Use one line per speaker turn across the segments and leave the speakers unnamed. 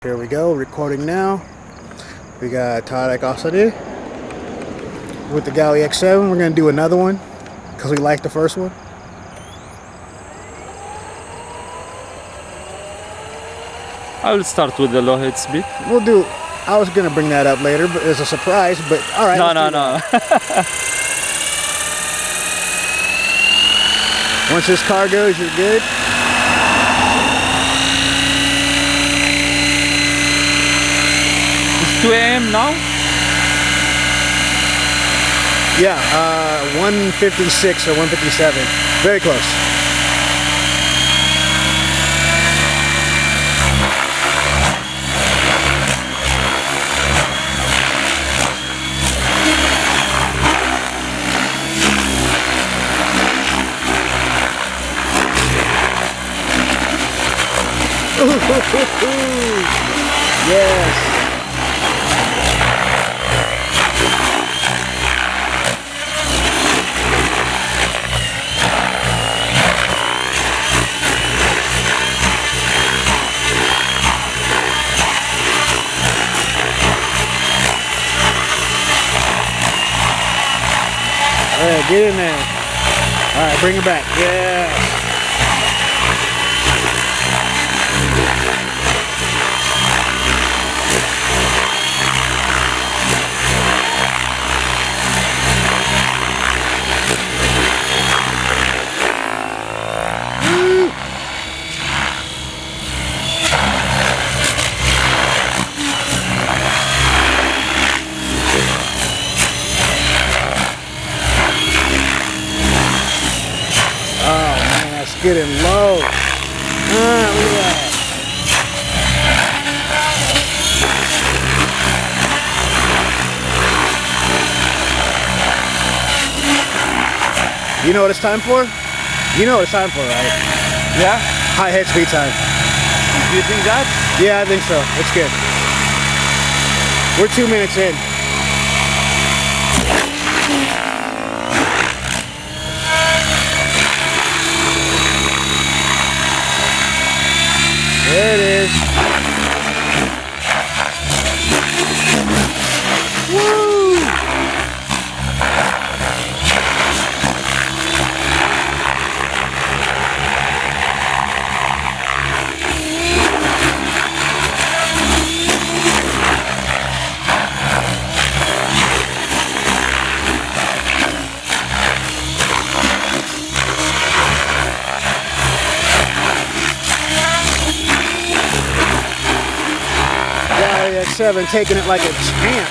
Here we go, recording now. We got Tarek Alsaadi with the Galley X7. We're gonna do another one because we liked the first one.
I will start with the low head speed.
We'll do. I was gonna bring that up later, but it's a surprise. But all right.
No.
Once this car goes, you're good.
It's 2 a.m. now?
Yeah, 156 or 157. Very close. Yes. All right, get in there. All right, bring it back. Yeah. Getting low. Look at that. You know what it's time for? You know what it's time for, right?
Yeah?
High head speed time.
Do you think that?
Yeah, I think so. It's good. We're 2 minutes in. There it is. Woo! X7 taking it like a champ.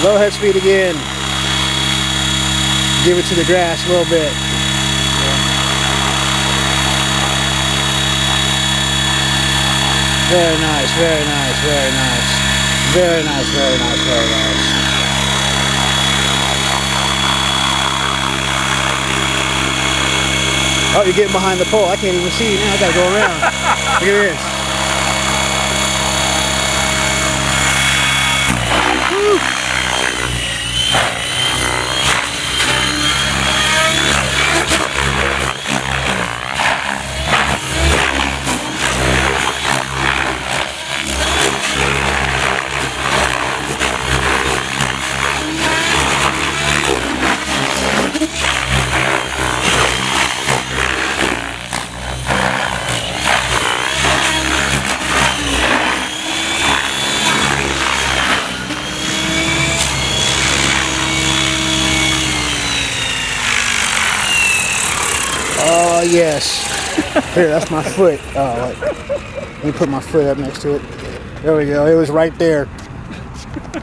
Low head speed again. Give it to the grass a little bit. Very nice, very nice, very nice. Very nice, very nice, very nice. Oh, you're getting behind the pole. I can't even see you now. I gotta go around. Look at this. Woo. Oh yes. Here, that's my foot. Oh, let me put my foot up next to it. There we go. It was right there.